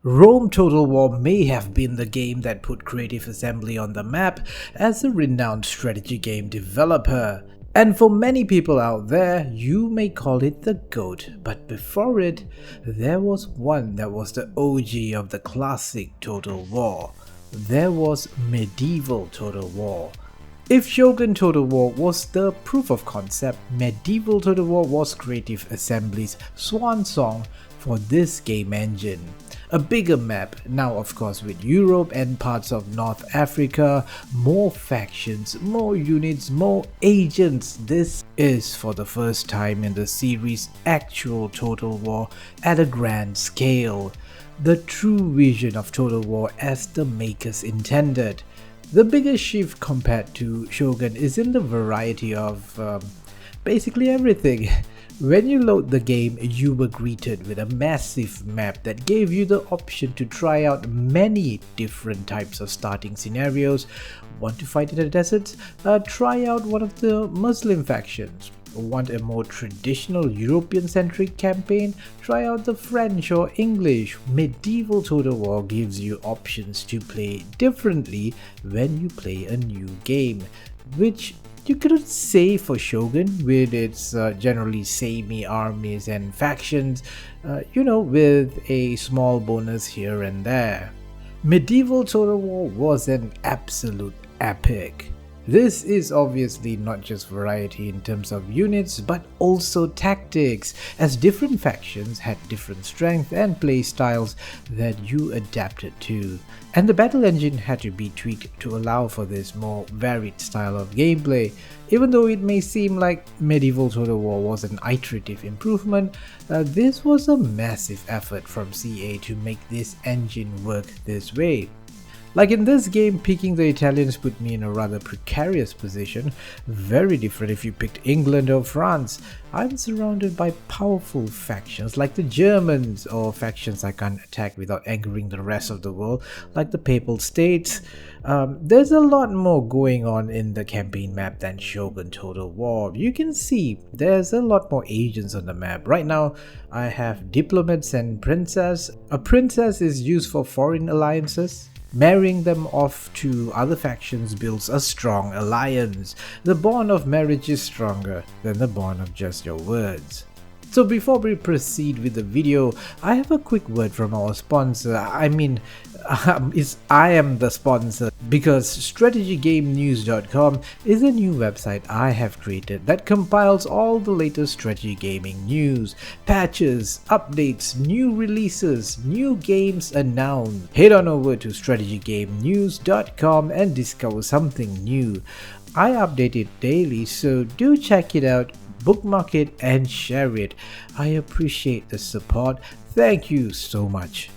Rome Total War may have been the game that put Creative Assembly on the map as a renowned strategy game developer. And for many people out there, you may call it the GOAT, but before it, there was one that was the OG of the classic Total War. There was Medieval Total War. If Shogun Total War was the proof of concept, Medieval Total War was Creative Assembly's swan song for this game engine. A bigger map, now of course with Europe and parts of North Africa, more factions, more units, more agents. This is for the first time in the series actual Total War at a grand scale. The true vision of Total War as the makers intended. The biggest shift compared to Shogun is in the variety of basically everything. When you load the game, you were greeted with a massive map that gave you the option to try out many different types of starting scenarios. Want to fight in the deserts? Try out one of the Muslim factions. Want a more traditional European-centric campaign? Try out the French or English. Medieval Total War gives you options to play differently when you play a new game, which you couldn't say for Shogun with its generally samey armies and factions, with a small bonus here and there. Medieval Total War was an absolute epic. This is obviously not just variety in terms of units, but also tactics, as different factions had different strength and play styles that you adapted to. And the battle engine had to be tweaked to allow for this more varied style of gameplay. Even though it may seem like Medieval Total War was an iterative improvement, this was a massive effort from CA to make this engine work this way. Like in this game, picking the Italians put me in a rather precarious position, very different if you picked England or France. I'm surrounded by powerful factions like the Germans, or factions I can't attack without angering the rest of the world, like the Papal States. There's a lot more going on in the campaign map than Shogun Total War. You can see there's a lot more agents on the map. Right now, I have diplomats and princess. A princess is used for foreign alliances. Marrying them off to other factions builds a strong alliance. The bond of marriage is stronger than the bond of just your words. So before we proceed with the video, I have a quick word from our sponsor. I am the sponsor because strategygamenews.com is a new website I have created that compiles all the latest strategy gaming news, patches, updates, new releases, new games announced. Head on over to strategygamenews.com and discover something new. I update it daily, so do check it out. Bookmark it and share it. I appreciate the support. Thank you so much.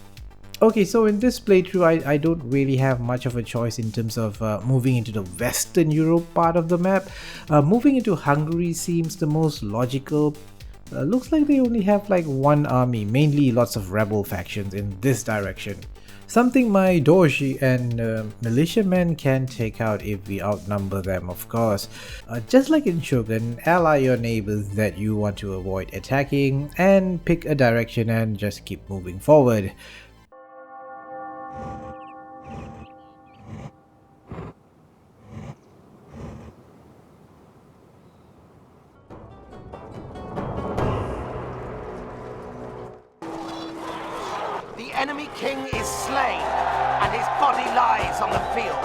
Okay, so in this playthrough, I don't really have much of a choice in terms of moving into the Western Europe part of the map. Moving into Hungary seems the most logical. Looks like they only have like one army, mainly lots of rebel factions in this direction. Something my doji and militiamen can take out if we outnumber them, of course. Just like in Shogun, ally your neighbors that you want to avoid attacking and pick a direction and just keep moving forward. The enemy king is slain, and his body lies on the field.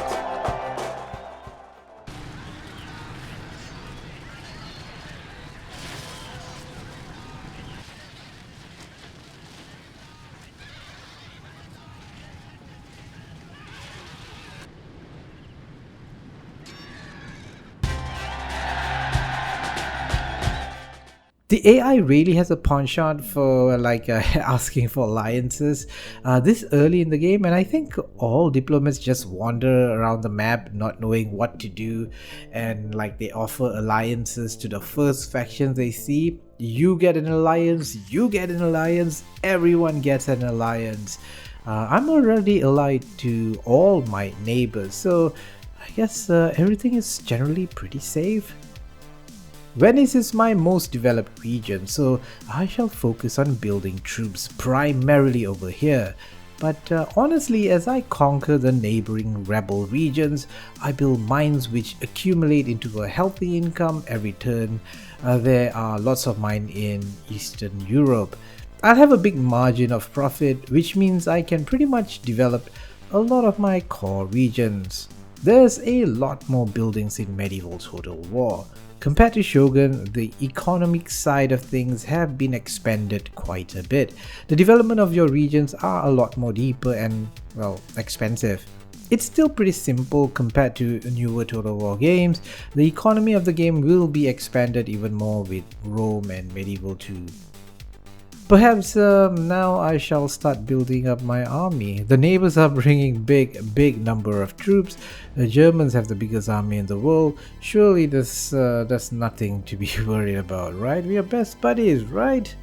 The AI really has a penchant for asking for alliances this early in the game, and I think all diplomats just wander around the map not knowing what to do, and they offer alliances to the first faction they see. You get an alliance, you get an alliance, everyone gets an alliance. I'm already allied to all my neighbors, so I guess everything is generally pretty safe. Venice is my most developed region, so I shall focus on building troops primarily over here. But honestly, as I conquer the neighboring rebel regions, I build mines which accumulate into a healthy income every turn. There are lots of mine in Eastern Europe. I'll have a big margin of profit, which means I can pretty much develop a lot of my core regions. There's a lot more buildings in medieval Total War. Compared to Shogun, the economic side of things have been expanded quite a bit. The development of your regions are a lot more deeper and, well, expensive. It's still pretty simple compared to newer Total War games. The economy of the game will be expanded even more with Rome and Medieval 2. Perhaps now I shall start building up my army. The neighbors are bringing big number of troops. The Germans have the biggest army in the world. Surely there's nothing to be worried about, right? We are best buddies, right?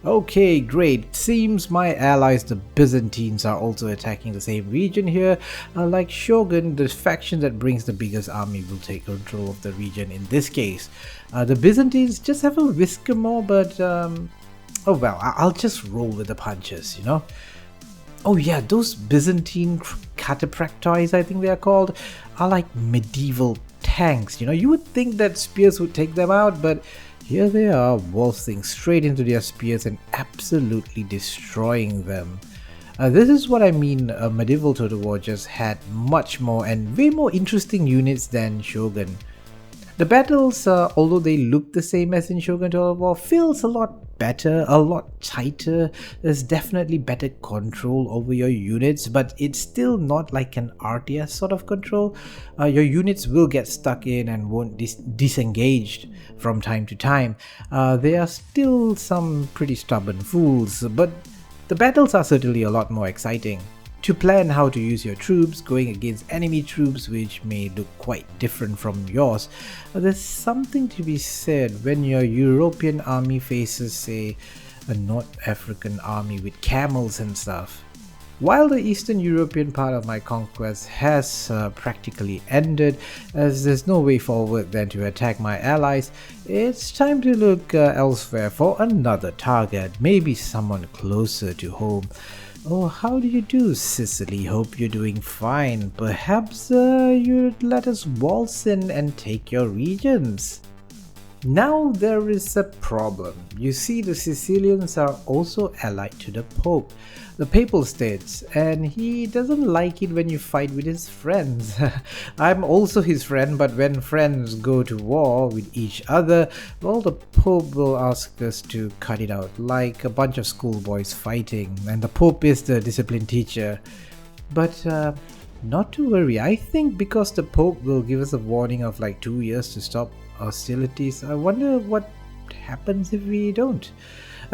Okay, great. Seems my allies, the Byzantines, are also attacking the same region here. Like Shogun, the faction that brings the biggest army will take control of the region in this case. The Byzantines just have a whisker more, but oh well, I'll just roll with the punches, you know. Oh yeah, those Byzantine cataphractoids, I think they are called, are like medieval tanks, you know. You would think that spears would take them out, but here they are, waltzing straight into their spears and absolutely destroying them. This is what I mean, medieval Total War just had much more and way more interesting units than Shogun. The battles, although they look the same as in Shogun Total War, feels a lot better, a lot tighter. There's definitely better control over your units, but it's still not like an RTS sort of control. Your units will get stuck in and won't disengaged from time to time. There are still some pretty stubborn fools, but the battles are certainly a lot more exciting. To plan how to use your troops going against enemy troops which may look quite different from yours, there's something to be said when your European army faces, say, a North African army with camels and stuff. While the Eastern European part of my conquest has practically ended, as there's no way forward than to attack my allies, it's time to look elsewhere for another target, maybe someone closer to home. Oh, how do you do, Sicily? Hope you're doing fine. Perhaps you'd let us waltz in and take your regions. Now there is a problem. You see, the Sicilians are also allied to the Pope, the Papal States, and he doesn't like it when you fight with his friends. I'm also his friend, but when friends go to war with each other, well, the Pope will ask us to cut it out, like a bunch of schoolboys fighting, and the Pope is the discipline teacher. But not to worry, I think because the Pope will give us a warning of like 2 years to stop hostilities, I wonder what happens if we don't.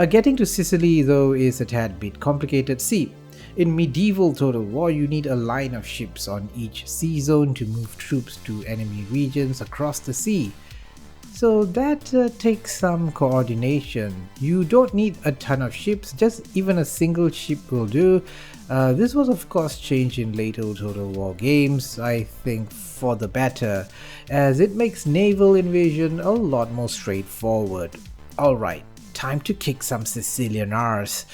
Getting to Sicily though is a tad bit complicated. See, in medieval Total War you need a line of ships on each sea zone to move troops to enemy regions across the sea. So that takes some coordination. You don't need a ton of ships, just even a single ship will do. This was of course changed in later Total War games, I think for the better, as it makes naval invasion a lot more straightforward. Alright, time to kick some Sicilian arse.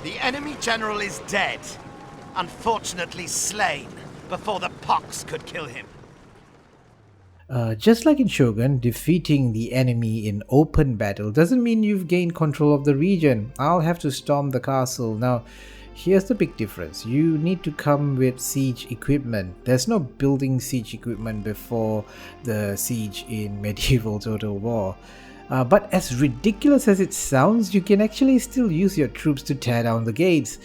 The enemy general is dead. Unfortunately slain before the pox could kill him. Just like in Shogun, defeating the enemy in open battle doesn't mean you've gained control of the region. I'll have to storm the castle. Now, here's the big difference. You need to come with siege equipment. There's no building siege equipment before the siege in medieval Total War. But as ridiculous as it sounds, you can actually still use your troops to tear down the gates.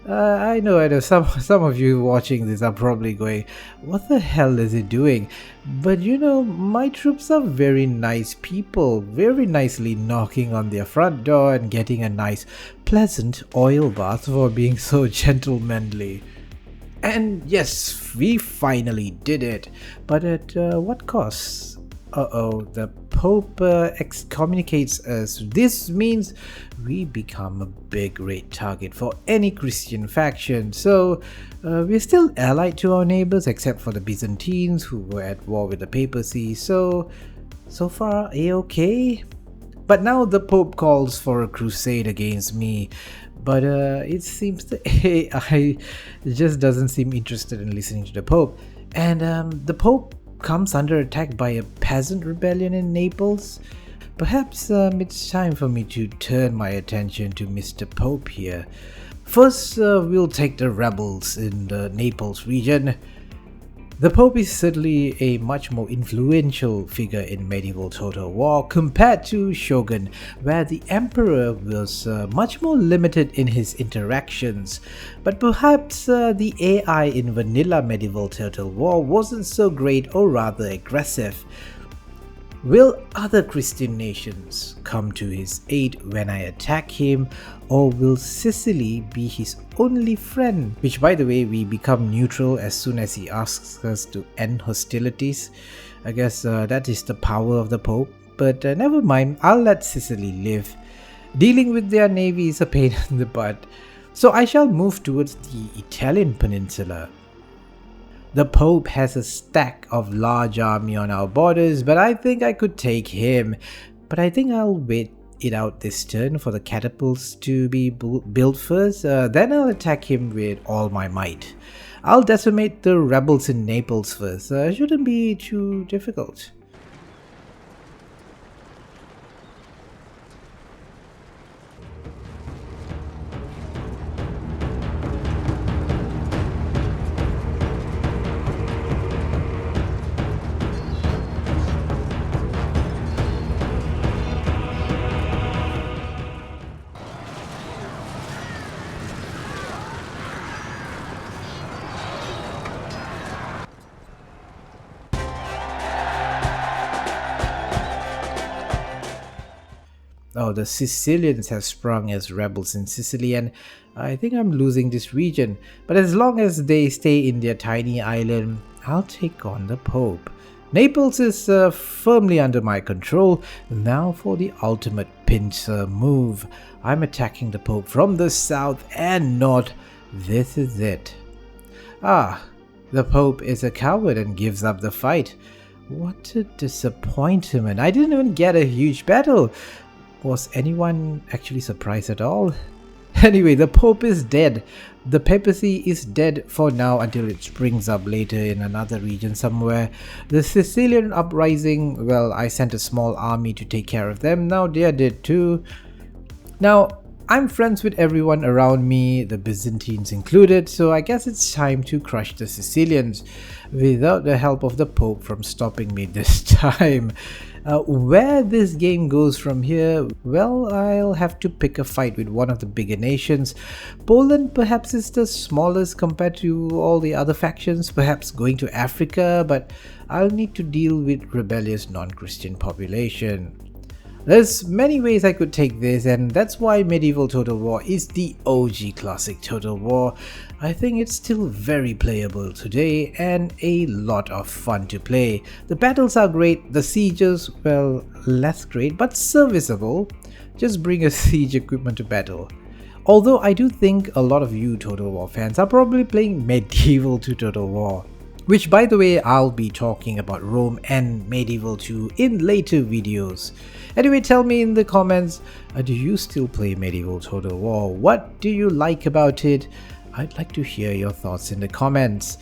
I know, some of you watching this are probably going, what the hell is it doing? But you know, my troops are very nice people, very nicely knocking on their front door and getting a nice, pleasant oil bath for being so gentlemanly. And yes, we finally did it, but at what cost? Uh-oh, the Pope excommunicates us. This means we become a big red target for any Christian faction. So, we're still allied to our neighbors except for the Byzantines who were at war with the papacy. So far, a-okay? But now the Pope calls for a crusade against me. But it seems the AI just doesn't seem interested in listening to the Pope. And the Pope comes under attack by a peasant rebellion in Naples. Perhaps it's time for me to turn my attention to Mr. Pope here. First, we'll take the rebels in the Naples region. The Pope is certainly a much more influential figure in medieval total war compared to Shogun, where the Emperor was much more limited in his interactions. But perhaps the AI in vanilla medieval total war wasn't so great, or rather aggressive. Will other Christian nations come to his aid when I attack him, or will Sicily be his only friend? Which, by the way, we become neutral as soon as he asks us to end hostilities. I guess that is the power of the Pope, but never mind, I'll let Sicily live. Dealing with their navy is a pain in the butt, so I shall move towards the Italian peninsula. The Pope has a stack of large army on our borders, but I think I could take him. But I think I'll wait it out this turn for the catapults to be built first, then I'll attack him with all my might. I'll decimate the rebels in Naples first, shouldn't be too difficult. Oh, the Sicilians have sprung as rebels in Sicily, and I think I'm losing this region. But as long as they stay in their tiny island, I'll take on the Pope. Naples is firmly under my control. Now for the ultimate pincer move. I'm attacking the Pope from the south and north. This is it. Ah, the Pope is a coward and gives up the fight. What a disappointment. I didn't even get a huge battle. Was anyone actually surprised at all? Anyway, the Pope is dead. The papacy is dead for now until it springs up later in another region somewhere. The Sicilian uprising, well, I sent a small army to take care of them. Now they're dead too. Now, I'm friends with everyone around me, the Byzantines included, so I guess it's time to crush the Sicilians without the help of the Pope from stopping me this time. Where this game goes from here, well, I'll have to pick a fight with one of the bigger nations. Poland perhaps is the smallest compared to all the other factions, perhaps going to Africa, but I'll need to deal with rebellious non-Christian population. There's many ways I could take this, and that's why Medieval Total War is the OG classic Total War. I think it's still very playable today and a lot of fun to play. The battles are great, the sieges, well, less great but serviceable. Just bring a siege equipment to battle. Although I do think a lot of you Total War fans are probably playing Medieval to Total War. Which, by the way, I'll be talking about Rome and Medieval 2 in later videos. Anyway, tell me in the comments, do you still play Medieval Total War? What do you like about it? I'd like to hear your thoughts in the comments.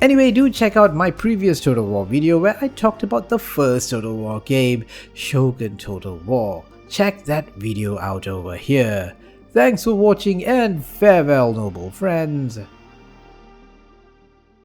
Anyway, do check out my previous Total War video where I talked about the first Total War game, Shogun Total War. Check that video out over here. Thanks for watching and farewell, noble friends.